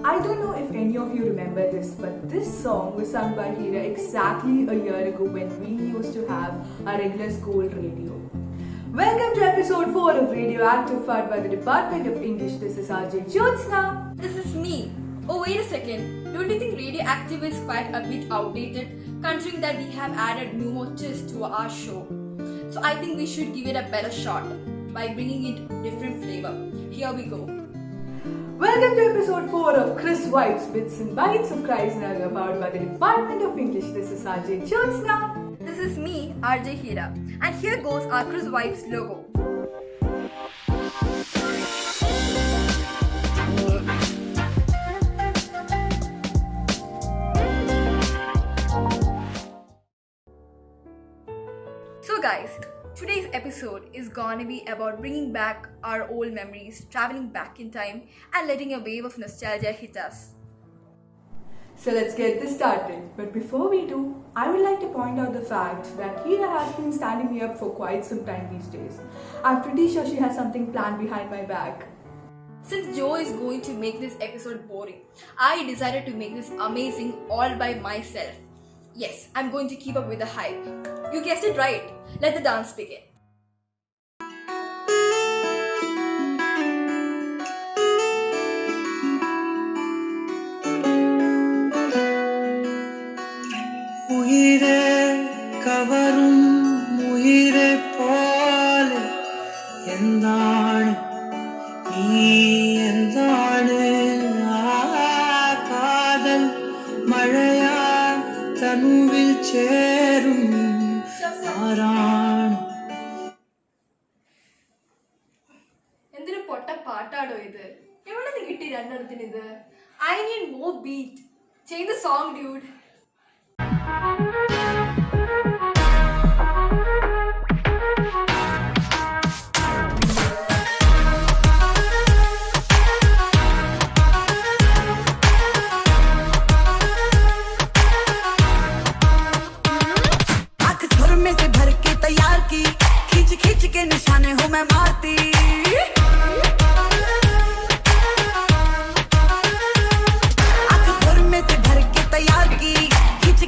I don't know if any of you remember this, but this song was sung by Hira exactly a year ago when we used to have our regular school radio. Welcome to episode 4 of Radioactive Fun by the Department of English. This is RJ Jyotsna. This is me. Oh, wait a second. Don't you think Radioactive is quite a bit outdated, considering that we have added new motifs to our show? So I think we should give it a better shot by bringing it different flavor. Here we go. Welcome to episode 4 of Chris White's Bits and Bites of Kreisnagar, powered by the Department of English. This is RJ Jyotsna. This is me, RJ Hira. And here goes our Chris White's logo. So guys, today's episode is gonna be about bringing back our old memories, traveling back in time, and letting a wave of nostalgia hit us. So let's get this started. But before we do, I would like to point out the fact that Hira has been standing me up for quite some time these days. I'm pretty sure she has something planned behind my back. Since Joe is going to make this episode boring, I decided to make this amazing all by myself. Yes, I'm going to keep up with the hype. You guessed it right. Let the dance begin. உயிரே கவரும் உயிரை போல எந்தான் நீ எந்தான் காதல் மழையா தனுவில் சேரும் ஆரான் എന്തൊരു പൊട്ട പാട്ടാടോ ഇത് എവിടെ നിന്ന് കിട്ടി രണ്ടെണ്ണത്തിന് ഇത് I need more beat. Change the song, dude. खींच के निशाने हूँ मैं मारती आँख सुर में से भर के तैयार की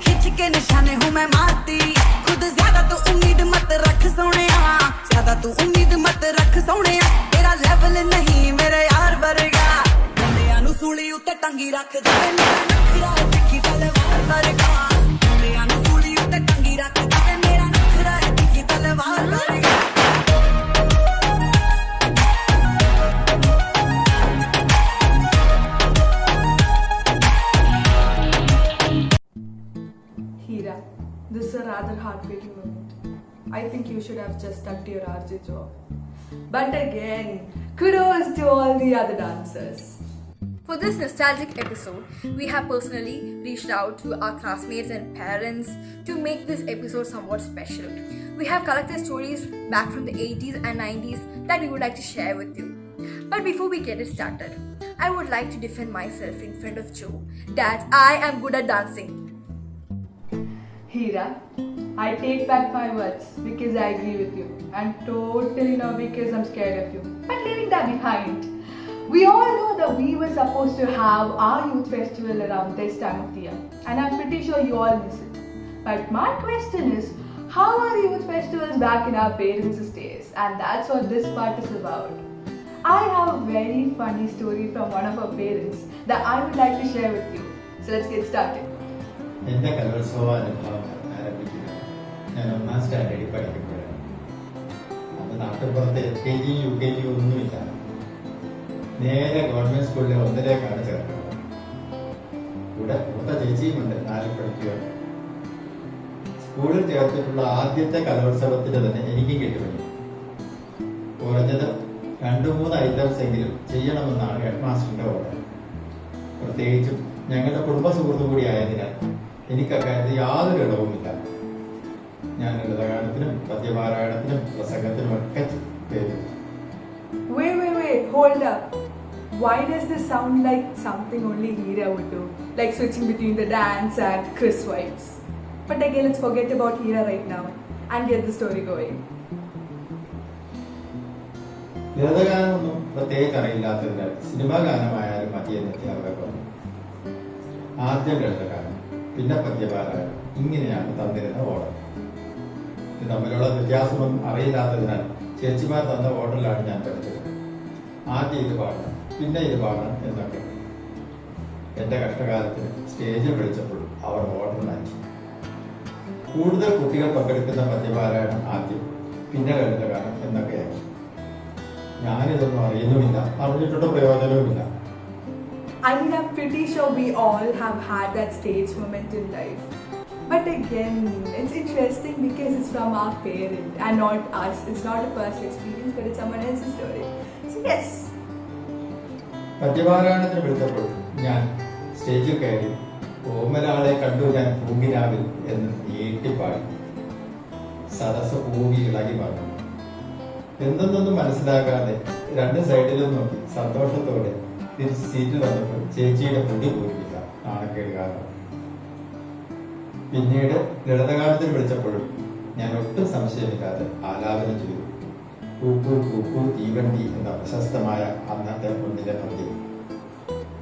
खींच के निशाने हूँ मैं मारती खुद ज्यादा तो उम्मीद मत रख सोने ज्यादा तू उम्मीद मत रख सोने तेरा लेवल नहीं मेरे यार वर्गा बंदियां नू सूली उत्ते टंगी रख दे मेरा नखरा दिखी तलवार वर्गा बंदियां नू सूली उत्ते टंगी रख दे मेरा नखरा दिखी तलवार वर्गा Hira, this is a rather heartbreaking moment. I think you should have just stuck to your RJ job. But again, kudos to all the other dancers. For this nostalgic episode, we have personally reached out to our classmates and parents to make this episode somewhat special. We have collected stories back from the 80s and 90s that we would like to share with you. But before we get it started, I would like to defend myself in front of Joe that I am good at dancing. Hira, I take back my words because I agree with you, and totally not because I'm scared of you. But leaving that behind, we all know that we were supposed to have our youth festival around this time of the year, and I'm pretty sure you all miss it. But my question is, how are youth festivals back in our parents' days? And that's what this part is about. I have a very funny story from one of our parents that I would like to share with you. So let's get started. എൻ്റെ കലോത്സവ അനുഭവം ആരംഭിക്കുന്നത് ഞാൻ 1ാം സ്റ്റാൻഡേർഡിൽ പഠിക്കുമ്പോഴാണ്. അന്ന് നാട്ടുപുറത്ത് LKG UKG ഒന്നുമില്ല. നേരെ government സ്കൂളിലെ 1ലേക്കാണ് ചേർക്കുന്നത്. ഇവിടെ മൂത്ത ചേച്ചിയുമുണ്ട് 4 പഠിക്കുക. സ്കൂളിൽ ചേർത്തിട്ടുള്ള ആദ്യത്തെ കലോത്സവത്തിന് തന്നെ എനിക്കും കിട്ടുമണി. കുറഞ്ഞത് 2-3 ഐറ്റംസ് എങ്കിലും ചെയ്യണമെന്നാണ് ഹെഡ് മാസ്റ്ററിന്റെ ഓർഡർ. പ്രത്യേകിച്ചും ഞങ്ങളുടെ കുടുംബ സുഹൃത്തു കൂടി ആയതിനാൽ എനിക്ക് അക്കാര്യത്തിൽ യാതൊരു ഇടവുമില്ല. ഞാൻ ലളിതഗാനത്തിനും പദ്യപാരായണത്തിനും പ്രസംഗത്തിനും ഒക്കെ പേര്. Wait, hold up. Why does this sound like something only Hira would do? Like switching between the dance and Chris vibes. But again, let's forget about Hira right now and get the story going. ലളിതഗാനമൊന്നും പ്രത്യേകിച്ച് അറിയില്ലാത്തതിനാൽ cinema ഗാനമായാലും മതിയെന്നെത്തി അവിടെ പറഞ്ഞു. ആദ്യം ലളിതഗാനം, പിന്നെ പദ്യപാരായണം, ഇങ്ങനെയാണ് തന്നിരുന്ന order. ഇത് തമ്മിലുള്ള വ്യത്യാസമൊന്നും അറിയില്ലാത്തതിനാൽ ചേച്ചിമാർ തന്ന ഓർഡറിലാണ് ഞാൻ പഠിച്ചത്. ആദ്യം ഇത് പാടണം, പിന്നെ ഇത് പാടണം എന്നൊക്കെ. എന്റെ കഷ്ടകാലത്തിന് സ്റ്റേജിൽ വിളിച്ചപ്പോൾ അവർ ഓർഡർ മാറ്റി. കൂടുതൽ കുട്ടികൾ പങ്കെടുക്കുന്ന പദ്യപാരായണം ആദ്യം, പിന്നെ ലളിതഗാനം എന്നൊക്കെയാക്കി. ഞാനിതൊന്നും അറിയുന്നുമില്ല, അറിഞ്ഞിട്ടുള്ള പ്രയോജനവുമില്ല. I mean, I'm pretty sure we all have had that stage moment in life. But again, it's interesting because it's from our parent and not us. It's not a personal experience, but it's someone else's story. So yes. പദ്യപാരായണത്തിന് വിളിച്ചപ്പോൾ ഞാൻ സ്റ്റേജിൽ കയറി ഓമലാളെ കണ്ടു ഞാൻ പൂങ്കിനാവിൽ എന്ന് നീട്ടിപ്പാടി. സദസ് പൂവി ഇളകി പറഞ്ഞു. എന്തെന്നൊന്നും മനസ്സിലാക്കാതെ 2 സൈഡിലും നോക്കി സന്തോഷത്തോടെ തിരിച്ച് സീറ്റിൽ വന്നപ്പോൾ ചേച്ചിയുടെ മുടി പോയില്ല, നാണക്കേട് കാരണം. പിന്നീട് ലളിതഗാനത്തിന് വിളിച്ചപ്പോഴും ഞാൻ ഒട്ടും സംശയമില്ലാതെ ആലാപനം ചെയ്തു. കൂക്കൂ കൂക്കൂ തീവണ്ടി എന്ന പ്രശസ്തമായ അന്നത്തെ മുന്നിലെ പദ്യം.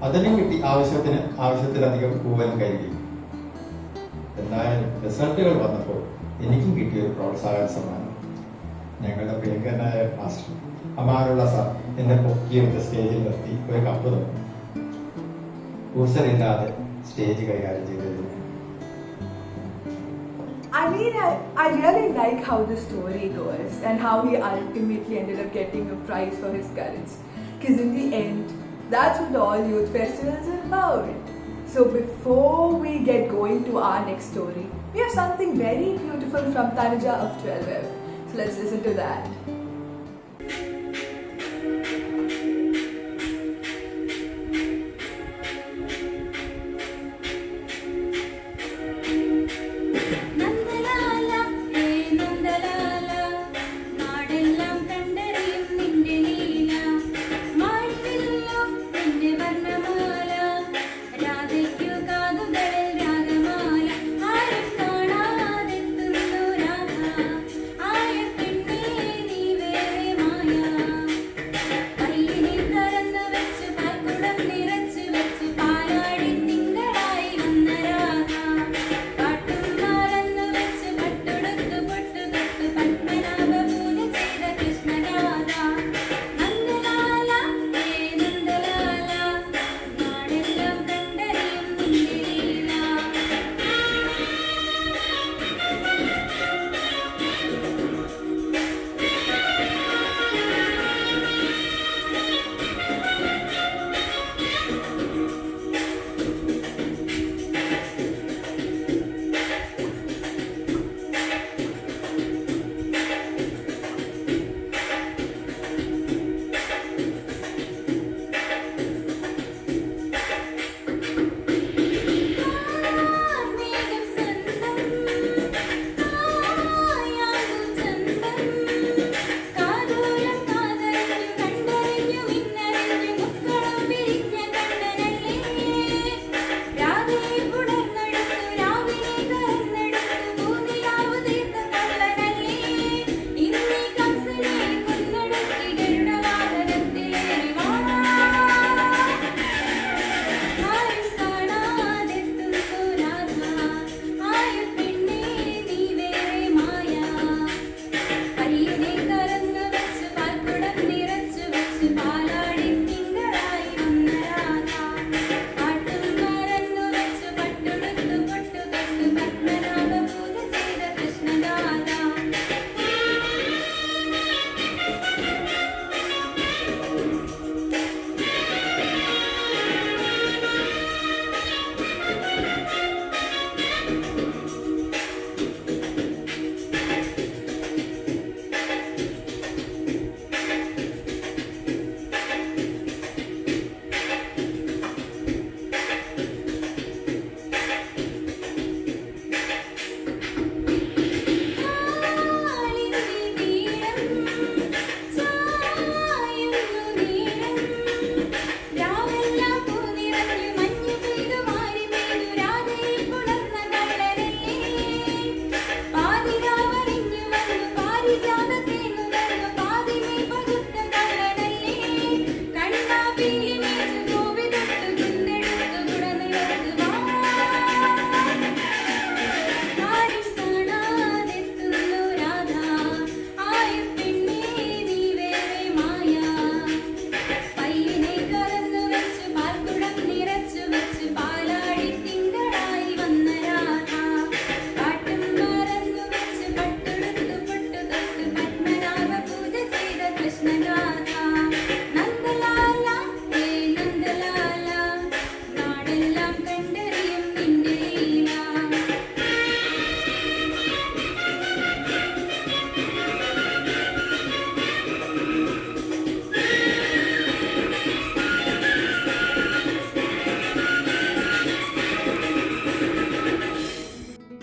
അതിനും കിട്ടി ആവശ്യത്തിലധികം കൂവലും കരുതി. എന്തായാലും റിസൾട്ടുകൾ വന്നപ്പോൾ എനിക്കും കിട്ടിയൊരു പ്രോത്സാഹന സമ്മാനം. ഞങ്ങളുടെ പ്രിയങ്കരനായ മാസ്റ്റർ അമാനുള്ള സാർ എന്നെ പൊക്കിയെടുത്ത് സ്റ്റേജിൽ നിർത്തി ഒരു കപ്പ് തന്നു. കൂസലില്ലാതെ സ്റ്റേജ് കൈകാര്യം ചെയ്തത്. I mean, I really like how the story goes and how he ultimately ended up getting a prize for his courage. Because in the end, that's what all youth festivals are about. So before we get going to our next story, we have something very beautiful from Tanuja of 12F. So let's listen to that. ആയ പെണ്ണേ നീ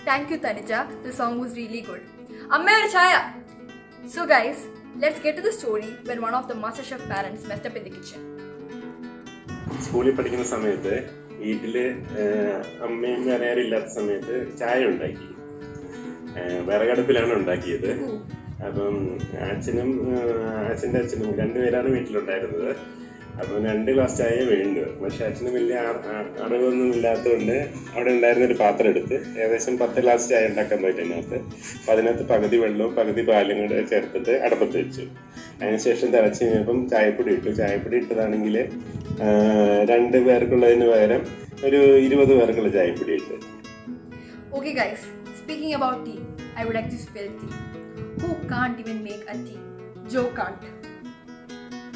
Thank you, Tanuja. The song was really good. Amma or chaya? So guys, let's get to the story when one of the MasterChef parents messed up in the kitchen. സ്കൂളിൽ പഠിക്കുന്ന സമയത്ത് വീട്ടില് അമ്മയും വേറെ ആരും ഇല്ലാത്ത സമയത്ത് ചായ ഉണ്ടാക്കി. വിറകടുപ്പിലാണ് ഉണ്ടാക്കിയത്. അപ്പം അച്ഛൻ്റെ അച്ഛനും രണ്ടുപേരാണ് വീട്ടിലുണ്ടായിരുന്നത്. അപ്പം 2 ഗ്ലാസ് ചായ വേണ്ടു. പക്ഷെ അച്ഛന് വലിയ അറിവൊന്നും ഇല്ലാത്തതുകൊണ്ട് അവിടെ ഉണ്ടായിരുന്ന ഒരു പാത്രം എടുത്ത് ഏകദേശം 10 ഗ്ലാസ് ചായ ഉണ്ടാക്കാൻ പറ്റും അതിനകത്ത്. അപ്പം അതിനകത്ത് പകുതി വെള്ളവും പകുതി പാലും കൂടെ ചേർത്തിട്ട് അടുപ്പത്ത് വെച്ചു. അതിനുശേഷം തിളച്ച് കഴിഞ്ഞപ്പം ചായപ്പൊടി ഇട്ടു. ചായപ്പൊടി ഇട്ടതാണെങ്കിൽ 2 പേർക്കുള്ളതിന് പകരം ഒരു 20 പേർക്കുള്ള ചായപ്പൊടി ഇട്ടു. Okay guys, speaking about tea, I would like to spill tea. Who can't even make a tea? Joe can't.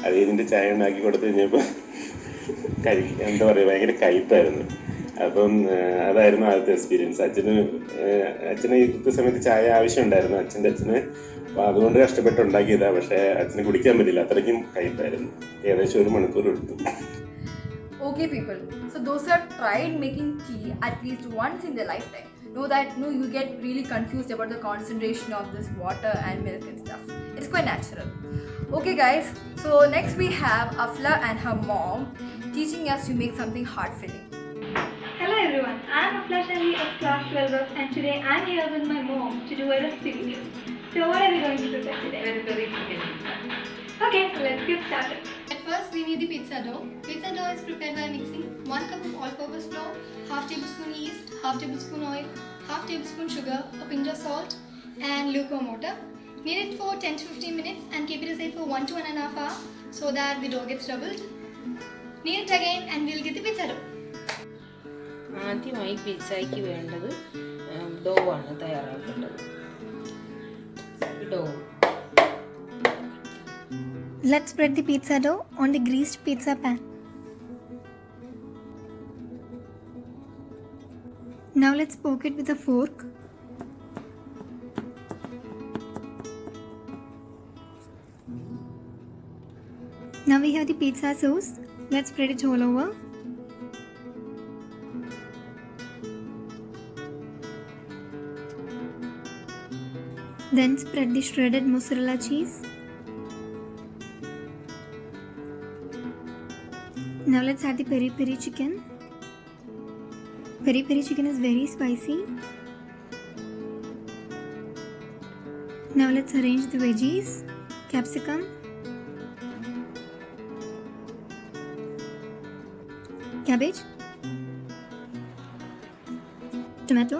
അത് ഇതിൻ്റെ ചായ ഉണ്ടാക്കി കൊടുത്തു കഴിഞ്ഞപ്പോൾ എന്താ പറയുക, ഭയങ്കര കയ്പായിരുന്നു. അപ്പം അതായിരുന്നു ആദ്യത്തെ എക്സ്പീരിയൻസ്. അച്ഛന് ഈ കൃത്യസമയത്ത് ചായ ആവശ്യമുണ്ടായിരുന്നു അച്ഛൻ്റെ അച്ഛന്. അപ്പം അതുകൊണ്ട് കഷ്ടപ്പെട്ട് ഉണ്ടാക്കിയതാണ്. പക്ഷേ അച്ഛന് കുടിക്കാൻ പറ്റില്ല, അത്രയ്ക്കും കയ്പായിരുന്നു. ഏകദേശം 1 മണിക്കൂർ എടുത്തു. Okay people, so those who have tried making tea at least once in their lifetime know that you get really confused about the concentration of this water and milk and stuff. It's quite natural. Okay guys, so next we have Afla and her mom teaching us to make something heart filling. Hello everyone, I am Afla Shani of class 12 and today I am here with my mom to do a recipe video. So what are we going to prepare today? Very chicken pizza. Okay, so let's get started. At first we need the pizza dough. Pizza dough is prepared by mixing 1 cup of all-purpose flour, half tablespoon yeast, half tablespoon oil, half tablespoon sugar, a pinch of salt and lukewarm water. Knead it for 10 to 15 minutes and keep it aside for 1 to 1.5 hours so that the dough gets doubled. Knead it again and we'll get the pizza dough. ആദ്യമായി പിസ്സയ്ക്ക് വേണ്ടത് ഡോ ആണ് തയ്യാറാക്കേണ്ടത്. ഡോ. Let's spread the pizza dough on the greased pizza pan. Now let's poke it with a fork. Now we have the pizza sauce. Let's spread it all over. Then spread the shredded mozzarella cheese. Now let's add the peri peri chicken. Peri peri chicken is very spicy. Now let's arrange the veggies. Capsicum, cabbage, tomato,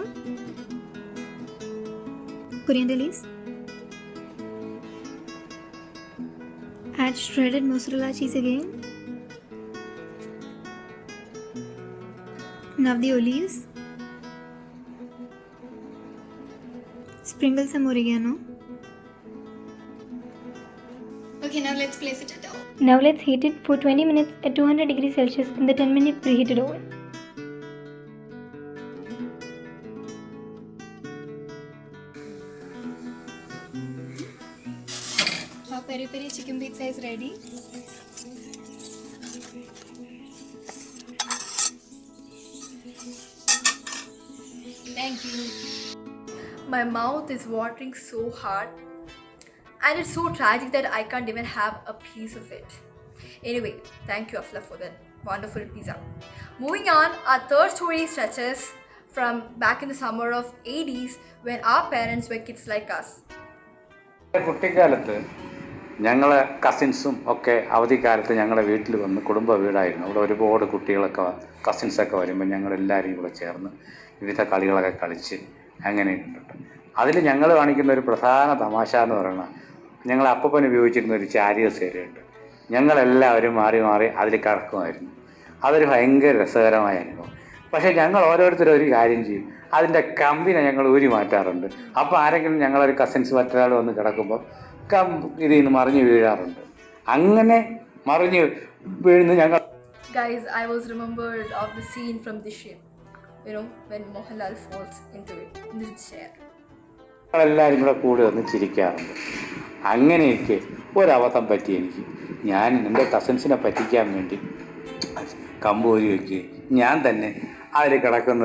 coriander leaves. Add shredded mozzarella cheese again. Now the olives. Sprinkle some oregano. Okay, now let's place it at dough. Now let's heat it for 20 minutes at 200 degrees Celsius in the 10-minute preheated oven. Our peri peri chicken pizza is ready. Thank you. My mouth is watering so hard and it's so tragic that I can't even have a piece of it. Anyway, thank you Afla for that wonderful pizza. Moving on, our third story stretches from back in the summer of 80s when our parents were kids like us. കുട്ടിക്കാലത്ത് ഞങ്ങൾ കസിൻസും ഒക്കെ അവധിക്കാലത്ത് ഞങ്ങളുടെ വീട്ടിൽ വന്ന് കുടുംബ വീടായിരുന്നു. അവിടെ ഒരുപാട് കുട്ടികളൊക്കെ കസിൻസൊക്കെ വരുമ്പോൾ ഞങ്ങളെല്ലാവരും കൂടെ ചേർന്ന് വിവിധ കളികളൊക്കെ കളിച്ച് അങ്ങനെ ഇട്ടിട്ടുണ്ട്. അതിൽ ഞങ്ങൾ കാണിക്കുന്ന ഒരു പ്രധാന തമാശ എന്ന് പറയുന്നത് ഞങ്ങൾ അപ്പൻ ഉപയോഗിച്ചിരുന്ന ഒരു ചാരിയസ് ഏരിയുണ്ട്. ഞങ്ങളെല്ലാവരും മാറി മാറി അതിൽ കിടക്കുമായിരുന്നു. അതൊരു ഭയങ്കര രസകരമായ അനുഭവം. പക്ഷേ ഞങ്ങൾ ഓരോരുത്തരും ഒരു കാര്യം ചെയ്യും, അതിൻ്റെ കമ്പിനെ ഞങ്ങൾ ഊരി മാറ്റാറുണ്ട്. അപ്പോൾ ആരെങ്കിലും ഞങ്ങളൊരു കസിൻസ് മറ്റൊരാൾ വന്ന് കിടക്കുമ്പോൾ ഇതിൽ നിന്ന് മറിഞ്ഞ് വീഴാറുണ്ട്. അങ്ങനെ മറിഞ്ഞ് വീഴുന്ന ഞങ്ങൾ. Guys, I was remembered of the scene from Drishyam, when Mohanlal falls into the chair. ഞങ്ങളെല്ലാവരും കൂടെ കൂടെ വന്ന് ചിരിക്കാറുണ്ട്. അങ്ങനെയൊക്കെ ഒരബദ്ധം പറ്റി എനിക്ക്. ഞാൻ എൻ്റെ കസിൻസിനെ പറ്റിക്കാൻ വേണ്ടി കമ്പൂരി വയ്ക്കുകയും ഞാൻ തന്നെ അതിൽ കിടക്കുന്ന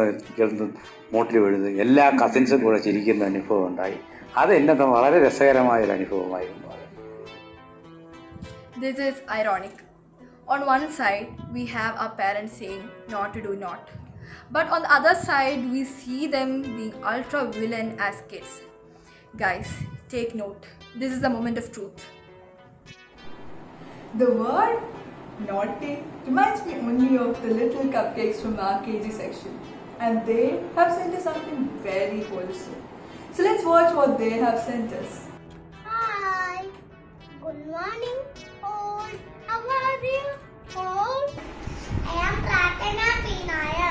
മൂട്ടിൽ വീഴുന്നത് എല്ലാ കസിൻസും കൂടെ ചിരിക്കുന്ന അനുഭവം ഉണ്ടായി. അത് എന്നെ വളരെ രസകരമായൊരു അനുഭവമായിരുന്നു. This is ironic. On one side, we have our parents saying not to do not. But on the other side, we see them being ultra villain as kids. Guys, take note. This is the moment of truth. The word naughty reminds me only of the little cupcakes from our KG section. And they have sent us something very wholesome. So let's watch what they have sent us. Hi. Good morning, all. How are you all? I am Pratana P. Nair.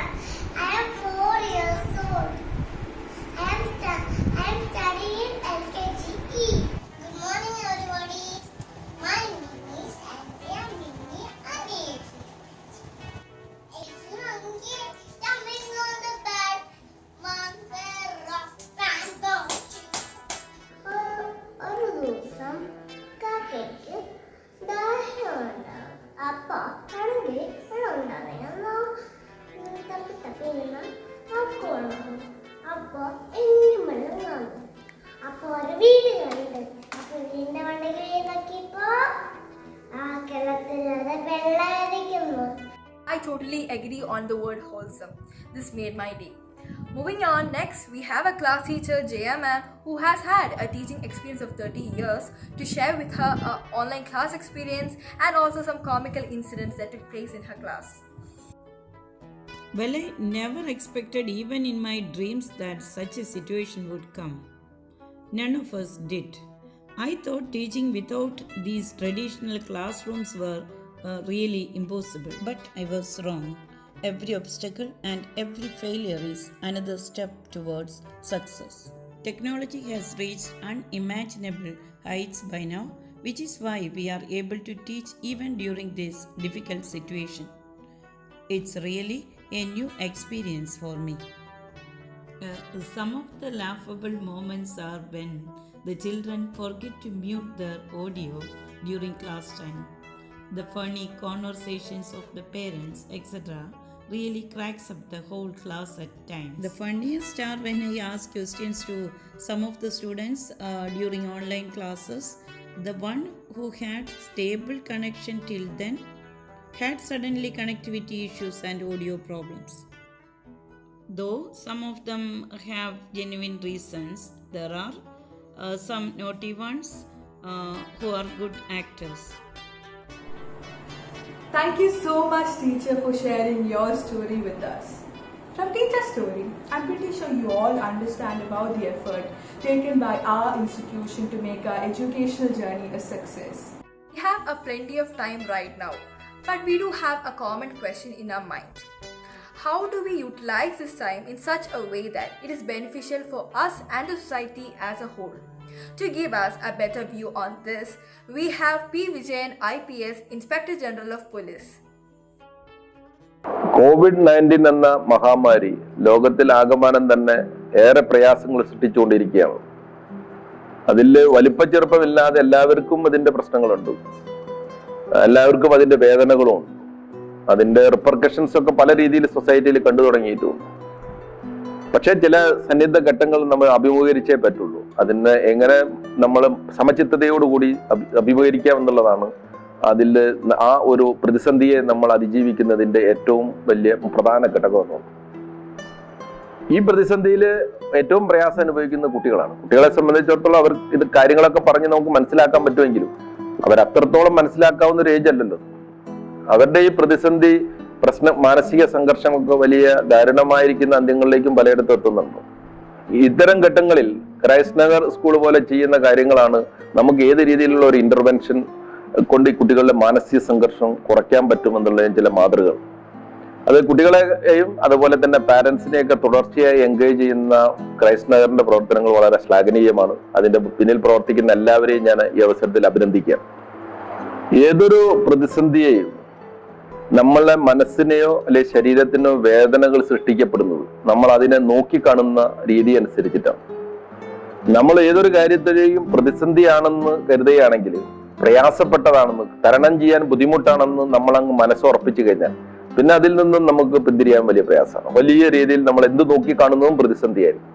I am 4 years old. I am studying in LKGE. Good morning, everybody. My name is Andrea Mini Anil. It's monkey jumping on the bed. One pair of rainbow. ഒരു ദിവസം കാക്കയ്ക്ക് ദാഹമുണ്ടാവും. അപ്പോൾ ആണെങ്കിൽ വെള്ളം ഉണ്ടാവില്ല. തപ്പി തപ്പി നിന്ന് നോക്കണം. അപ്പോൾ എങ്ങും വെള്ളം കാണും. അപ്പോൾ ഒരു വീട് കണ്ട്. അപ്പോൾ വീടിൻ്റെ വണ്ടിയിൽ നോക്കിയപ്പോൾ ആ കിണറ്റിലത് വെള്ളമായിരിക്കുന്നു. I totally agree on the word wholesome. This made my day. Moving on, next we have a class teacher, Jaya ma'am, who has had a teaching experience of 30 years to share with her online class experience and also some comical incidents that took place in her class. Well, I never expected even in my dreams that such a situation would come. None of us did. I thought teaching without these traditional classrooms were really impossible. But I was wrong. Every obstacle and every failure is another step towards success. Technology has reached unimaginable heights by now, which is why we are able to teach even during this difficult situation. It's really a new experience for me. Some of the laughable moments are when the children forget to mute their audio during class time. The funny conversations of the parents, etc., really cracks up the whole class at times. The funniest are when I ask questions to some of the students during online classes. The one who had stable connection till then had suddenly connectivity issues and audio problems. Though some of them have genuine reasons, there are some naughty ones who are good actors. Thank you so much, teacher, for sharing your story with us. From Teacher's Story, I'm pretty sure you all understand about the effort taken by our institution to make our educational journey a success. We have a plenty of time right now, but we do have a common question in our mind. How do we utilize this time in such a way that it is beneficial for us and the society as a whole? To give us a better view on this, we have P. Vijayan, IPS, Inspector General of Police. COVID-19 എന്ന മഹാമാരി ലോകത്തിലാകമാനം തന്നെ ഏറെ പ്രയാസങ്ങൾ സൃഷ്ടിച്ചുകൊണ്ടിരിക്കുകയാണ്. അതിൽ വലിപ്പച്ചെറുപ്പമില്ലാതെ എല്ലാവർക്കും അതിൻ്റെ പ്രശ്നങ്ങളുണ്ട്. എല്ലാവർക്കും അതിൻ്റെ വേദനകളും അതിൻ്റെ റിപ്പർക്കഷൻസ് ഒക്കെ പല രീതിയിൽ സൊസൈറ്റിയിൽ കണ്ടു തുടങ്ങിയിട്ടുണ്ട്. പക്ഷേ ചില സന്നിഗ്ധ ഘട്ടങ്ങൾ നമ്മൾ അഭിമുഖീകരിച്ചേ പറ്റുള്ളൂ. അതിന് എങ്ങനെ നമ്മൾ സമചിത്തതയോടുകൂടി അഭിമുഖീകരിക്കാം എന്നുള്ളതാണ് അതിൽ ആ ഒരു പ്രതിസന്ധിയെ നമ്മൾ അതിജീവിക്കുന്നതിൻ്റെ ഏറ്റവും വലിയ പ്രധാന ഘടകമെന്ന്. ഈ പ്രതിസന്ധിയിൽ ഏറ്റവും പ്രയാസം അനുഭവിക്കുന്ന കുട്ടികളാണ്. കുട്ടികളെ സംബന്ധിച്ചിടത്തോളം അവർ ഇത് കാര്യങ്ങളൊക്കെ പറഞ്ഞ് നമുക്ക് മനസ്സിലാക്കാൻ പറ്റുമെങ്കിലും അവരത്രത്തോളം മനസ്സിലാക്കാവുന്ന ഒരു ഏജ് അല്ലല്ലോ. അവരുടെ ഈ പ്രതിസന്ധി മാനസിക സംഘർഷമൊക്കെ വലിയ ദാരുണമായിരിക്കുന്ന അന്ത്യങ്ങളിലേക്കും പലയിടത്തും എത്തുന്നുണ്ട്. ഇത്തരം ഘട്ടങ്ങളിൽ ക്രൈസ്റ്റ് നഗർ സ്കൂൾ പോലെ ചെയ്യുന്ന കാര്യങ്ങളാണ് നമുക്ക് ഏത് രീതിയിലുള്ള ഒരു ഇന്റർവെൻഷൻ കൊണ്ട് ഈ കുട്ടികളുടെ മാനസിക സംഘർഷം കുറയ്ക്കാൻ പറ്റുമെന്നുള്ളതിന് ചില മാതൃകകൾ. അത് കുട്ടികളെയും അതുപോലെ തന്നെ പാരന്റ്സിനെയൊക്കെ തുടർച്ചയായി എൻഗേജ് ചെയ്യുന്ന ക്രൈസ്റ്റ് നഗറിന്റെ പ്രവർത്തനങ്ങൾ വളരെ ശ്ലാഘനീയമാണ്. അതിന്റെ പിന്നിൽ പ്രവർത്തിക്കുന്ന എല്ലാവരെയും ഞാൻ ഈ അവസരത്തിൽ അഭിനന്ദിക്കാം. ഏതൊരു പ്രതിസന്ധിയെയും നമ്മളെ മനസ്സിനെയോ അല്ലെ ശരീരത്തിനോ വേദനകൾ സൃഷ്ടിക്കപ്പെടുന്നത് നമ്മൾ അതിനെ നോക്കിക്കാണുന്ന രീതി അനുസരിച്ചിട്ടാണ്. നമ്മൾ ഏതൊരു കാര്യത്തിലെയും പ്രതിസന്ധിയാണെന്ന് കരുതുകയാണെങ്കിൽ, പ്രയാസപ്പെട്ടതാണെന്ന്, തരണം ചെയ്യാൻ ബുദ്ധിമുട്ടാണെന്ന് നമ്മൾ അങ്ങ് മനസ്സുറപ്പിച്ചു കഴിഞ്ഞാൽ പിന്നെ അതിൽ നിന്നും നമുക്ക് പിന്തിരിയാൻ വലിയ പ്രയാസമാണ്. വലിയ രീതിയിൽ നമ്മൾ എന്ത് നോക്കി കാണുന്നതും പ്രതിസന്ധിയായിരിക്കും.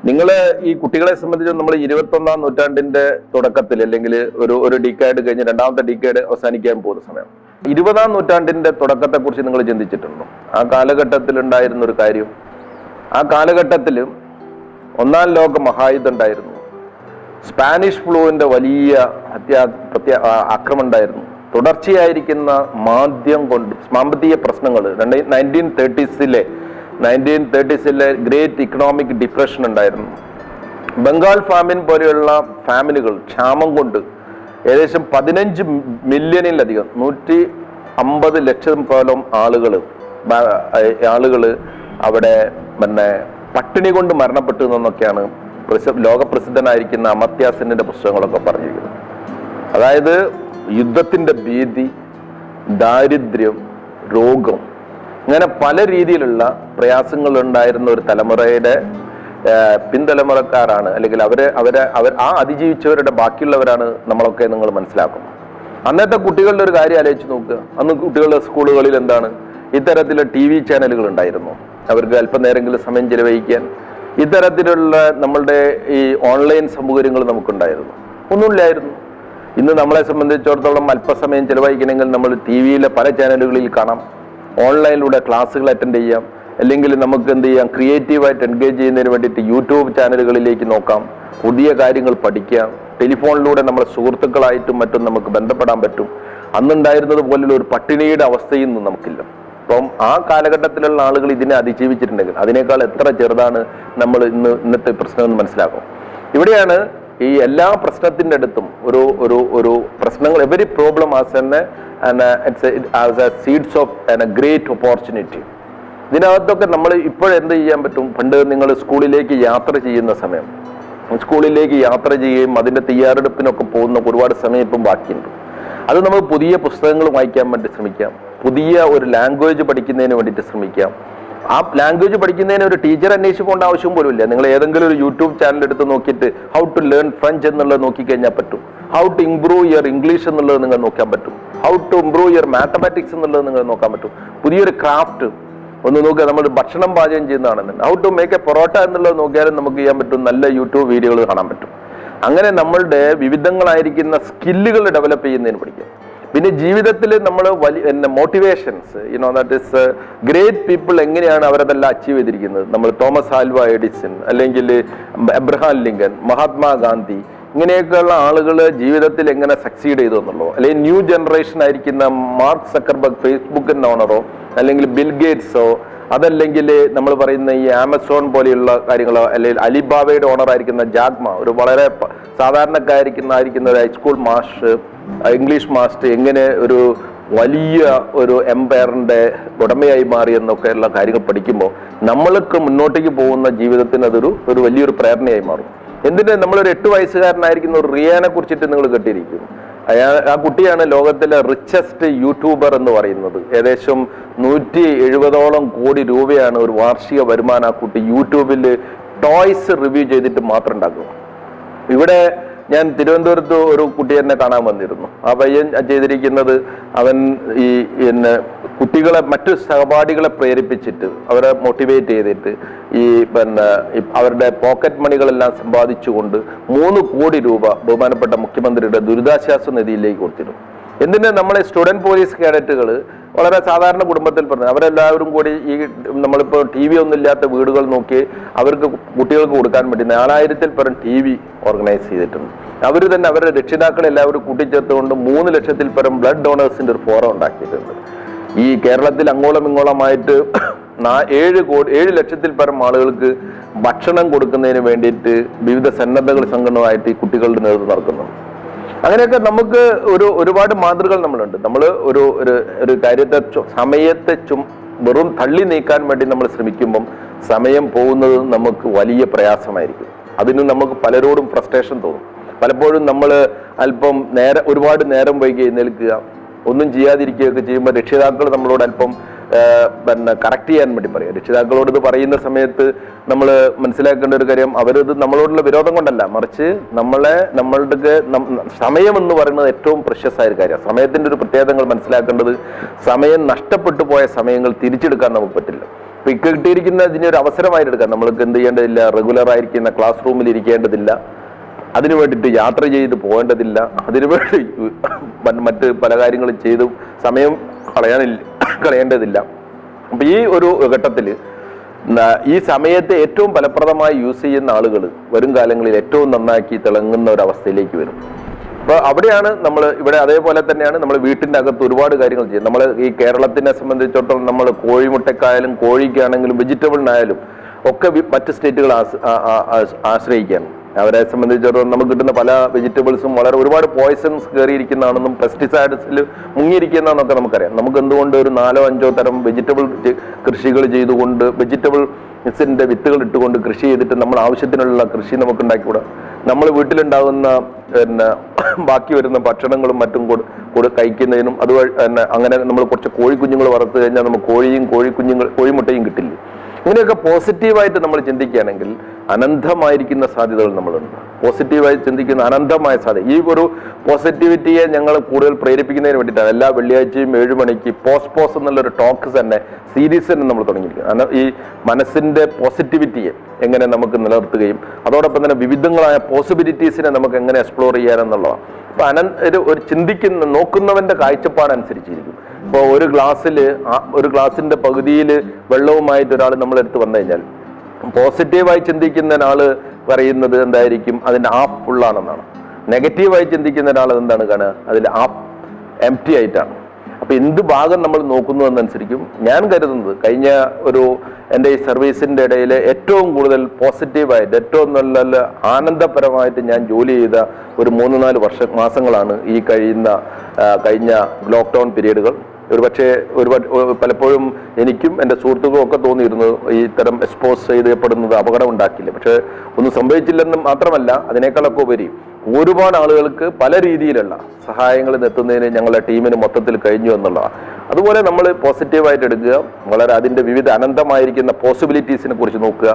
നിങ്ങൾ ഈ കുട്ടികളെ സംബന്ധിച്ച് നമ്മൾ 21ാം നൂറ്റാണ്ടിന്റെ തുടക്കത്തിൽ അല്ലെങ്കിൽ ഒരു ഡിക്കേഡ് കഴിഞ്ഞ് രണ്ടാമത്തെ ഡിക്കേഡ് അവസാനിക്കാൻ പോകുന്ന സമയം 20ാം നൂറ്റാണ്ടിന്റെ തുടക്കത്തെ കുറിച്ച് നിങ്ങൾ ചിന്തിച്ചിട്ടുണ്ടോ? ആ കാലഘട്ടത്തിൽ ഉണ്ടായിരുന്ന ഒരു കാര്യം, ആ കാലഘട്ടത്തിൽ 1ാം ലോക മഹായുദ്ധം ഉണ്ടായിരുന്നു. സ്പാനിഷ് ഫ്ലൂവിന്റെ വലിയ ആക്രമണം ഉണ്ടായിരുന്നു. തുടർച്ചയായിരിക്കുന്ന സാമ്പത്തിക പ്രശ്നങ്ങൾ 1930s ഗ്രേറ്റ് ഇക്കണോമിക് ഡിപ്രഷൻ ഉണ്ടായിരുന്നു. ബംഗാൾ ഫാമിൻ പോലെയുള്ള ഫാമിനുകൾ ക്ഷാമം കൊണ്ട് ഏകദേശം 15 മില്യണിലധികം 150 ലക്ഷം പോലും ആളുകൾ അവിടെ പട്ടിണി കൊണ്ട് മരണപ്പെട്ടു എന്നൊക്കെയാണ് ലോകപ്രസിദ്ധനായിരിക്കുന്ന അമർത്യ സെന്നിന്റെ പുസ്തകങ്ങളൊക്കെ പറഞ്ഞിരിക്കുന്നത്. അതായത് യുദ്ധത്തിന്റെ ഭീതി, ദാരിദ്ര്യം, രോഗം, ഇങ്ങനെ പല രീതിയിലുള്ള പ്രയാസങ്ങൾ ഉണ്ടായിരുന്ന ഒരു തലമുറയുടെ പിൻതലമുറക്കാരാണ്, അല്ലെങ്കിൽ അവർ ആ അതിജീവിച്ചവരുടെ ബാക്കിയുള്ളവരാണ് നമ്മളൊക്കെ നിങ്ങൾ മനസ്സിലാക്കുന്നത്. അന്നത്തെ കുട്ടികളുടെ ഒരു കാര്യം ആലോചിച്ച് നോക്കുക. അന്ന് കുട്ടികളുടെ സ്കൂളുകളിൽ എന്താണ് ഇത്തരത്തിലുള്ള TV ചാനലുകൾ ഉണ്ടായിരുന്നു. അവർക്ക് അല്പനേരെങ്കിലും സമയം ചെലവഴിക്കാൻ ഇത്തരത്തിലുള്ള നമ്മളുടെ ഈ ഓൺലൈൻ സൗകര്യങ്ങൾ നമുക്കുണ്ടായിരുന്നു. ഒന്നുമില്ലായിരുന്നു. ഇന്ന് നമ്മളെ സംബന്ധിച്ചിടത്തോളം അല്പസമയം ചെലവഴിക്കണമെങ്കിൽ നമ്മൾ TV-യിലെ പല ചാനലുകളിൽ കാണാം. ഓൺലൈനിലൂടെ ക്ലാസ്സുകൾ അറ്റൻഡ് ചെയ്യാം. അല്ലെങ്കിൽ നമുക്ക് എന്ത് ചെയ്യാം, ക്രിയേറ്റീവായിട്ട് എൻഗേജ് ചെയ്യുന്നതിന് വേണ്ടിയിട്ട് യൂട്യൂബ് ചാനലുകളിലേക്ക് നോക്കാം, പുതിയ കാര്യങ്ങൾ പഠിക്കാം. ടെലിഫോണിലൂടെ നമ്മുടെ സുഹൃത്തുക്കളായിട്ടും മറ്റും നമുക്ക് ബന്ധപ്പെടാൻ പറ്റും. അന്നുണ്ടായിരുന്നത് പോലുള്ള ഒരു പട്ടിണിയുടെ അവസ്ഥയൊന്നും നമുക്കില്ല. അപ്പം ആ കാലഘട്ടത്തിലുള്ള ആളുകൾ ഇതിനെ അതിജീവിച്ചിട്ടുണ്ടെങ്കിൽ അതിനേക്കാൾ എത്ര ചെറുതാണ് നമ്മൾ ഇന്നത്തെ പ്രശ്നം എന്ന് മനസ്സിലാക്കും. ഇവിടെയാണ് ഈ എല്ലാ പ്രശ്നത്തിൻ്റെ അടുത്തും ഒരു പ്രശ്നങ്ങൾ, every problem as a seeds of a great opportunity. ഇതിനകത്തൊക്കെ നമ്മൾ ഇപ്പോഴെന്ത് ചെയ്യാൻ പറ്റും? പണ്ട് നിങ്ങൾ സ്കൂളിലേക്ക് യാത്ര ചെയ്യുന്ന സമയം, സ്കൂളിലേക്ക് യാത്ര ചെയ്യുകയും അതിൻ്റെ തയ്യാറെടുപ്പിനൊക്കെ പോകുന്ന ഒരുപാട് സമയം ഇപ്പം ബാക്കിയുണ്ട്. അത് നമ്മൾ പുതിയ പുസ്തകങ്ങൾ വായിക്കാൻ വേണ്ടി ശ്രമിക്കാം, പുതിയ ഒരു ലാംഗ്വേജ് പഠിക്കുന്നതിന് വേണ്ടിയിട്ട് ശ്രമിക്കാം. ആ ലാംഗ്വേജ് പഠിക്കുന്നതിന് ഒരു ടീച്ചർ അന്വേഷിച്ച് പോകേണ്ട ആവശ്യം പോലും ഇല്ല. നിങ്ങൾ ഏതെങ്കിലും ഒരു യൂട്യൂബ് ചാനൽ എടുത്ത് നോക്കിയിട്ട് ഹൗ ടു ലേൺ ഫ്രഞ്ച് എന്നുള്ളത് നോക്കിക്കഴിഞ്ഞാൽ പറ്റും. How to improve your English എന്നുള്ളത് നിങ്ങൾ നോക്കാൻ പറ്റും. How to improve your mathematics എന്നുള്ളത് നിങ്ങൾ നോക്കാൻ പറ്റും. പുതിയൊരു ക്രാഫ്റ്റ് ഒന്ന് നോക്കുക, നമ്മൾ ഭക്ഷണം പാചകം ചെയ്യുന്നതാണെന്നുണ്ട് how to make a parotta എന്നുള്ളത് നോക്കിയാലും നമുക്ക് ചെയ്യാൻ പറ്റും. നല്ല യൂട്യൂബ് വീഡിയോകൾ കാണാൻ പറ്റും. അങ്ങനെ നമ്മളുടെ വിവിധങ്ങളായിരിക്കുന്ന സ്കില്ലുകൾ ഡെവലപ്പ് ചെയ്യുന്നതിന് പഠിക്കാം. പിന്നെ ജീവിതത്തിൽ നമ്മൾ motivations that is great people എങ്ങനെയാണ് അവരതെല്ലാം അച്ചീവ് ചെയ്തിരിക്കുന്നത്. നമ്മൾ തോമസ് ആൽവ എഡിസൺ, അല്ലെങ്കിൽ എബ്രഹാം ലിങ്കൻ, മഹാത്മാഗാന്ധി, ഇങ്ങനെയൊക്കെയുള്ള ആളുകൾ ജീവിതത്തിൽ എങ്ങനെ സക്സീഡ് ചെയ്തു എന്നുള്ളതോ, അല്ലെങ്കിൽ ന്യൂ ജനറേഷൻ ആയിരിക്കുന്ന മാർക്ക് സക്കർബർഗ് ഫേസ്ബുക്കിന്റെ ഓണറോ, അല്ലെങ്കിൽ ബിൽ ഗേറ്റ്സോ, അതല്ലെങ്കിൽ നമ്മൾ പറയുന്ന ഈ ആമസോൺ പോലെയുള്ള കാര്യങ്ങളോ, അല്ലെങ്കിൽ അലിബാബയുടെ ഓണർ ആയിരിക്കുന്ന ജാക്മ, ഒരു വളരെ സാധാരണക്കാരിക്കുന്ന ഒരു ഹൈസ്കൂൾ മാസ്റ്റർ, ഇംഗ്ലീഷ് മാസ്റ്റർ എങ്ങനെ ഒരു വലിയ ഒരു എംപയറിന്റെ ഉടമയായി മാറി എന്നൊക്കെയുള്ള കാര്യങ്ങൾ പഠിക്കുമ്പോൾ നമ്മൾക്ക് മുന്നോട്ടേക്ക് പോകുന്ന ജീവിതത്തിന് അതൊരു വലിയൊരു പ്രേരണയായി മാറും. എന്തിന് നമ്മളൊരു 8 വയസ്സുകാരനായിരിക്കുന്ന ഒരു റിയാനെ കുറിച്ചിട്ട് നിങ്ങൾ കേട്ടിരിക്കും. ആ കുട്ടിയാണ് ലോകത്തിലെ റിച്ചസ്റ്റ് യൂട്യൂബർ എന്ന് പറയുന്നത്. ഏകദേശം 170 കോടി രൂപയാണ് ഒരു വാർഷിക വരുമാനം ആ കുട്ടി യൂട്യൂബിൽ ടോയ്സ് റിവ്യൂ ചെയ്തിട്ട് മാത്രം ഉണ്ടാക്കും. ഇവിടെ ഞാൻ തിരുവനന്തപുരത്ത് ഒരു കുട്ടി എന്നെ കാണാൻ വന്നിരുന്നു. ആ പയ്യൻ ചെയ്തിരിക്കുന്നത്, അവൻ ഈ കുട്ടികളെ, മറ്റു സഹപാഠികളെ പ്രേരിപ്പിച്ചിട്ട് അവരെ മോട്ടിവേറ്റ് ചെയ്തിട്ട് അവരുടെ പോക്കറ്റ് മണികളെല്ലാം സമ്പാദിച്ചുകൊണ്ട് 3 കോടി രൂപ ബഹുമാനപ്പെട്ട മുഖ്യമന്ത്രിയുടെ ദുരിതാശ്വാസ നിധിയിലേക്ക് കൊടുത്തിരുന്നു. എന്തിന്? നമ്മളെ സ്റ്റുഡൻറ് പോലീസ് കേഡറ്റുകൾ വളരെ സാധാരണ കുടുംബത്തിൽ പറഞ്ഞു, അവരെല്ലാവരും കൂടി ഈ നമ്മളിപ്പോൾ TV ഒന്നും ഇല്ലാത്ത വീടുകൾ നോക്കി അവർക്ക് കുട്ടികൾക്ക് കൊടുക്കാൻ വേണ്ടി 4000-ൽ പരം TV ഓർഗനൈസ് ചെയ്തിട്ടുണ്ട്. അവർ തന്നെ അവരുടെ രക്ഷിതാക്കളെ എല്ലാവരും കൂട്ടിച്ചേർത്തുകൊണ്ട് 3 ലക്ഷത്തിൽ പരം ബ്ലഡ് ഡോണേഴ്സിന്റെ ഒരു ഫോറം ഉണ്ടാക്കിയിട്ടുണ്ട്. ഈ കേരളത്തിൽ അങ്ങോളം ഇങ്ങോളമായിട്ട് 7 ലക്ഷത്തിൽ പരം ആളുകൾക്ക് ഭക്ഷണം കൊടുക്കുന്നതിന് വേണ്ടിയിട്ട് വിവിധ സന്നദ്ധകൾ സംഘടനമായിട്ട് ഈ കുട്ടികളുടെ നേതൃത്വം നടക്കുന്നുണ്ട്. അങ്ങനെയൊക്കെ നമുക്ക് ഒരുപാട് മാതൃകകൾ നമ്മളുണ്ട്. നമ്മൾ ഒരു കാര്യത്തെ സമയത്തെ വെറും തള്ളി നീക്കാൻ വേണ്ടി നമ്മൾ ശ്രമിക്കുമ്പം സമയം പോകുന്നത് നമുക്ക് വലിയ പ്രയാസമായിരിക്കും. അതിന് നമുക്ക് പലരോടും ഫ്രസ്ട്രേഷൻ തോന്നും. പലപ്പോഴും നമ്മൾ ഒരുപാട് നേരം വൈകി എഴുന്നേൽക്കുക, ഒന്നും ചെയ്യാതിരിക്കുകയൊക്കെ ചെയ്യുമ്പോൾ രക്ഷിതാക്കൾ നമ്മളോട് അല്പം പിന്നെ കറക്റ്റ് ചെയ്യാൻ വേണ്ടി പറയാം. രക്ഷിതാക്കളോട് ഇത് പറയുന്ന സമയത്ത് നമ്മൾ മനസ്സിലാക്കേണ്ട ഒരു കാര്യം, അവരിത് നമ്മളോടുള്ള വിരോധം കൊണ്ടല്ല, മറിച്ച് നമ്മളുടെ സമയം എന്ന് പറയുന്നത് ഏറ്റവും പ്രഷ്യസ് ആയ ഒരു കാര്യമാണ്. സമയത്തിന്റെ ഒരു പ്രത്യേകതകൾ മനസ്സിലാക്കേണ്ടത്, സമയം നഷ്ടപ്പെട്ടു പോയ സമയങ്ങൾ തിരിച്ചെടുക്കാൻ നമുക്ക് പറ്റില്ല. ഇപ്പൊ കിട്ടിയിരിക്കുന്ന ഇതിനെ ഒരു അവസരമായിട്ട് എടുക്കാൻ നമ്മൾക്ക് എന്ത് ചെയ്യേണ്ടതില്ല, റെഗുലർ ആയിരിക്കുന്ന ക്ലാസ് റൂമിൽ ഇരിക്കേണ്ടതില്ല, അതിനു വേണ്ടിയിട്ട് യാത്ര ചെയ്ത് പോകേണ്ടതില്ല, അതിനുവേണ്ടി മറ്റ് പല കാര്യങ്ങളും ചെയ്ത് സമയം കളയേണ്ടതില്ല. അപ്പൊ ഈ ഒരു ഘട്ടത്തിൽ ഈ സമയത്തെ ഏറ്റവും ഫലപ്രദമായി യൂസ് ചെയ്യുന്ന ആളുകൾ വരും കാലങ്ങളിൽ ഏറ്റവും നന്നാക്കി തിളങ്ങുന്ന ഒരു അവസ്ഥയിലേക്ക് വരും. അപ്പോൾ അവിടെയാണ് നമ്മൾ ഇവിടെ അതേപോലെ തന്നെയാണ് നമ്മൾ വീട്ടിൻ്റെ അകത്ത് ഒരുപാട് കാര്യങ്ങൾ ചെയ്യുന്നത്. നമ്മൾ ഈ കേരളത്തിനെ സംബന്ധിച്ചിടത്തോളം നമ്മൾ കോഴിമുട്ടക്കായാലും കോഴിക്കാണെങ്കിലും വെജിറ്റബിളിനായാലും ഒക്കെ മറ്റ് സ്റ്റേറ്റുകൾ ആശ്രയിക്കുകയാണ്. അവരെ സംബന്ധിച്ചിടത്തോളം നമുക്ക് കിട്ടുന്ന പല വെജിറ്റബിൾസും വളരെ ഒരുപാട് പോയ്സൺസ് കയറിയിരിക്കുന്നതാണെന്നും പെസ്റ്റിസൈഡ്സിൽ മുങ്ങിയിരിക്കുന്നതെന്നൊക്കെ നമുക്കറിയാം. നമുക്ക് എന്തുകൊണ്ട് ഒരു 4-5 തരം വെജിറ്റബിൾ കൃഷികൾ ചെയ്തുകൊണ്ട് വെജിറ്റബിൾസിൻ്റെ വിത്തുകൾ ഇട്ടുകൊണ്ട് കൃഷി ചെയ്തിട്ട് നമ്മൾ ആവശ്യത്തിനുള്ള കൃഷി നമുക്ക് ഉണ്ടാക്കിക്കൂടാ? നമ്മൾ വീട്ടിലുണ്ടാകുന്ന പിന്നെ ബാക്കി വരുന്ന ഭക്ഷണങ്ങളും മറ്റും കൂടെ കഴിക്കുന്നതിനും അതുവഴി അങ്ങനെ നമ്മൾ കുറച്ച് കോഴിക്കുഞ്ഞുങ്ങൾ വളർത്തി കഴിഞ്ഞാൽ നമുക്ക് കോഴിമുട്ടയും കിട്ടില്ല. ഇങ്ങനെയൊക്കെ പോസിറ്റീവായിട്ട് നമ്മൾ ചിന്തിക്കുകയാണെങ്കിൽ അനന്തമായിരിക്കുന്ന സാധ്യതകൾ നമ്മളുണ്ട്. പോസിറ്റീവായി ചിന്തിക്കുന്ന അനന്തമായ സാധ്യത. ഈ ഒരു പോസിറ്റിവിറ്റിയെ ഞങ്ങൾ കൂടുതൽ പ്രേരിപ്പിക്കുന്നതിന് വേണ്ടിയിട്ടാണ് എല്ലാ വെള്ളിയാഴ്ചയും 7 മണിക്ക് പോസ്റ്റ് എന്നുള്ളൊരു ടോക്ക് തന്നെ സീരീസ് തന്നെ നമ്മൾ തുടങ്ങിയിരിക്കുന്നത്. ഈ മനസ്സിന്റെ പോസിറ്റിവിറ്റിയെ എങ്ങനെ നമുക്ക് നിലനിർത്തുകയും അതോടൊപ്പം തന്നെ വിവിധങ്ങളായ പോസിബിലിറ്റീസിനെ നമുക്ക് എങ്ങനെ എക്സ്പ്ലോർ ചെയ്യാനെന്നുള്ളതാണ്. അപ്പൊ ഒരു നോക്കുന്നവന്റെ കാഴ്ചപ്പാടനുസരിച്ചിരിക്കും. ഇപ്പോൾ ഒരു ഗ്ലാസിന്റെ പകുതിയിൽ വെള്ളവുമായിട്ട് ഒരാൾ നമ്മളെടുത്ത് വന്നു കഴിഞ്ഞാൽ പോസിറ്റീവായി ചിന്തിക്കുന്ന ഒരാൾ പറയുന്നത് എന്തായിരിക്കും, അതിന്റെ ഹാഫ് ഫുള്ളാണെന്നാണ്. നെഗറ്റീവായി ചിന്തിക്കുന്ന ഒരാൾ എന്താണ് കാണുക, അതിൽ ഹാഫ് എംപ്റ്റി ആയിട്ടാണ്. അപ്പൊ എന്ത് ഭാഗം നമ്മൾ നോക്കുന്നു എന്നനുസരിക്കും ഞാൻ കരുതുന്നത് കഴിഞ്ഞ എൻ്റെ ഈ സർവീസിന്റെ ഇടയിൽ ഏറ്റവും കൂടുതൽ പോസിറ്റീവായിട്ട് ഏറ്റവും നല്ല ആനന്ദപരമായിട്ട് ഞാൻ ജോലി ചെയ്ത ഒരു 3-4 മാസങ്ങളാണ് ഈ കഴിഞ്ഞ ലോക്ക്ഡൗൺ പീരീഡുകൾ. പലപ്പോഴും എനിക്കും എൻ്റെ സുഹൃത്തുക്കളും ഒക്കെ തോന്നിയിരുന്നു ഈ തരം എക്സ്പോസ് ചെയ്യപ്പെടുന്നത് അപകടം ഉണ്ടാക്കില്ല. പക്ഷെ ഒന്നും സംഭവിച്ചില്ലെന്നും മാത്രമല്ല, അതിനേക്കാളൊക്കെ ഉപരി ഒരുപാട് ആളുകൾക്ക് പല രീതിയിലുള്ള സഹായങ്ങൾ എത്തുന്നതിന് ഞങ്ങളുടെ ടീമിന് മൊത്തത്തിൽ കഴിഞ്ഞു എന്നുള്ളതാണ്. അതുപോലെ നമ്മൾ പോസിറ്റീവായിട്ട് എടുക്കുക, വളരെ അതിൻ്റെ വിവിധ അനന്തമായിരിക്കുന്ന പോസിബിലിറ്റീസിനെ കുറിച്ച് നോക്കുക.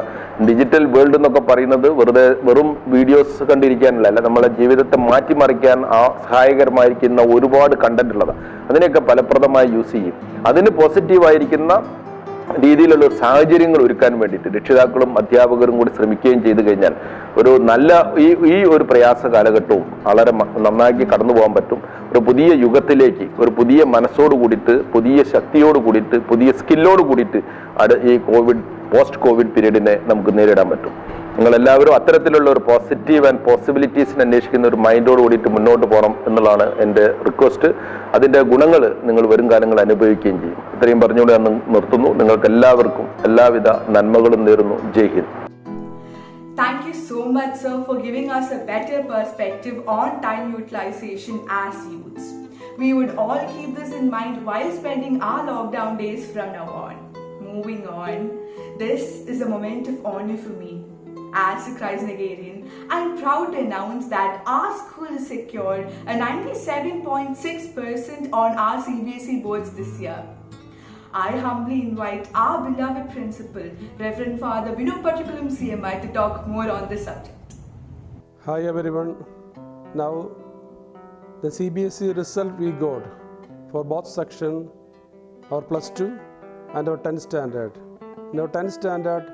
ഡിജിറ്റൽ വേൾഡ് എന്നൊക്കെ പറയുന്നത് വെറും വീഡിയോസ് കണ്ടിരിക്കാനല്ല, നമ്മളെ ജീവിതത്തെ മാറ്റിമറിക്കാൻ സഹായകരമായിരിക്കുന്ന ഒരുപാട് കണ്ടന്റ് ഉള്ളതാണ്. അതിനെയൊക്കെ ഫലപ്രദമായി യൂസ് ചെയ്യും. അതിന് പോസിറ്റീവായിരിക്കുന്ന രീതിയിലുള്ള സാഹചര്യങ്ങൾ ഒരുക്കാൻ വേണ്ടിയിട്ട് രക്ഷിതാക്കളും അധ്യാപകരും കൂടി ശ്രമിക്കുകയും ചെയ്തു കഴിഞ്ഞാൽ ഒരു നല്ല ഈ ഒരു പ്രയാസ കാലഘട്ടവും വളരെ നന്നാക്കി കടന്നു പോകാൻ പറ്റും. ഒരു പുതിയ യുഗത്തിലേക്ക് ഒരു പുതിയ മനസ്സോട് കൂടിയിട്ട്, പുതിയ ശക്തിയോട് കൂടിയിട്ട്, പുതിയ സ്കില്ലോട് കൂടിയിട്ട് ഈ പോസ്റ്റ് കോവിഡ് പീരീഡിനെ നമുക്ക് നേരിടാൻ പറ്റും. നിങ്ങളെല്ലാവരും അത്തരത്തിലുള്ള ഒരു പോസിറ്റീവ് ആൻഡ് പോസിബിലിറ്റീസിനെ അന്വേഷിക്കുന്ന ഒരു മൈൻഡോട് കൂടിയിട്ട് മുന്നോട്ട് പോകണം എന്നുള്ളതാണ് എൻ്റെ റിക്വസ്റ്റ്. അതിൻ്റെ ഗുണങ്ങൾ നിങ്ങൾ വരും കാലങ്ങളിൽ അനുഭവിക്കുകയും ചെയ്യും. ഇത്രയും പറഞ്ഞുകൊണ്ട് ഞാൻ നിർത്തുന്നു. നിങ്ങൾക്ക് എല്ലാവർക്കും എല്ലാവിധ നന്മകളും നേരുന്നു. ജയ് Hind. Thank you so much, sir, for giving us a better perspective on time utilization as youths. We would all keep this in mind while spending our lockdown days from now on. Moving on, this is a moment of honor for me. As a Christ-Nagarian, I'm proud to announce that our school has secured a 97.6% on our CBSE boards this year. I humbly invite our beloved principal, Reverend Father Binu Patikulam CMI, to talk more on this subject. Hi everyone. Now, the CBSE result we got for both section, our +2 and our 10th standard. In our 10th standard,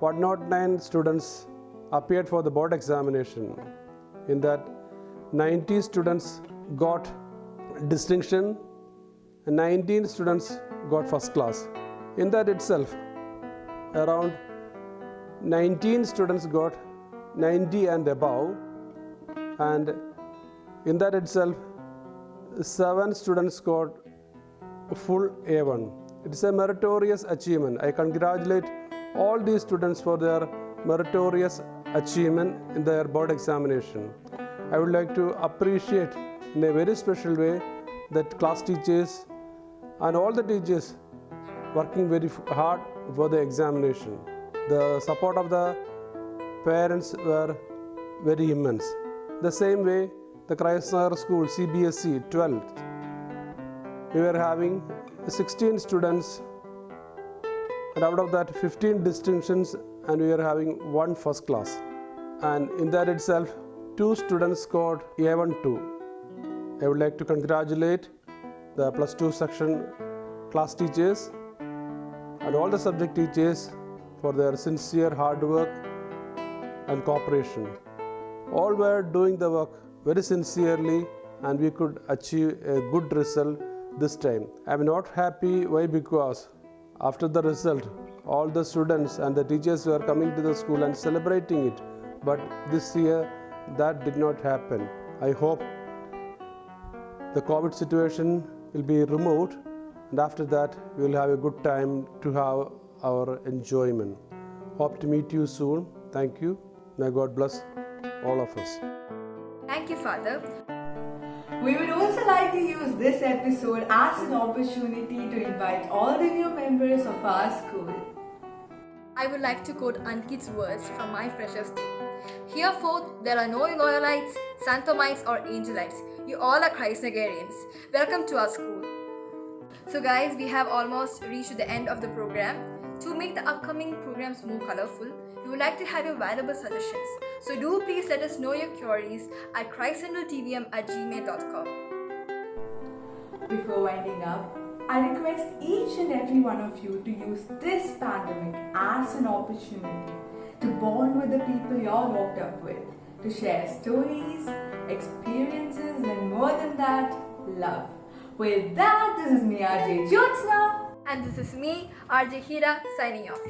109 students appeared for the board examination. In that, 90 students got distinction and 19 students got first class. In that itself, around 19 students got 90 and above, and in that itself 7 students got full A1. It's a meritorious achievement. I congratulate all these students for their meritorious achievement in their board examination. I would like to appreciate in a very special way that class teachers and all the teachers working very hard for the examination. The support of the parents were very immense. The same way, the Christ-Nagar School CBSE 12th, we were having 16 students and out of that 15 distinctions, and we are having 1 first class. And in that itself, 2 students scored A12. I would like to congratulate the plus 2 section class teachers and all the subject teachers for their sincere hard work and cooperation. All were doing the work very sincerely, and we could achieve a good result this time. I am not happy. Why? Because after the result, all the students and the teachers were coming to the school and celebrating it. But this year, that did not happen. I hope the COVID situation will be removed, and after that, we will have a good time to have our enjoyment. Hope to meet you soon. Thank you. May God bless all of us. Thank you, Father. We would also like to use this episode as an opportunity to invite all the new members of our school. I would like to quote Ankit's words from my Freshers' Day. Hereforth, there are no Loyalites, Santhomites, or Angelites. You all are Christ-Nagarians. Welcome to our school. So guys, we have almost reached the end of the program. To make the upcoming programs more colorful, we would like to have your valuable suggestions. So do please let us know your queries at christcentraltvm@gmail.com. Before winding up, I request each and every one of you to use this pandemic as an opportunity to bond with the people you're locked up with, to share stories, experiences, and more than that, love. With that, this is me, RJ Jyotsna. And this is me, RJ Hira, signing off.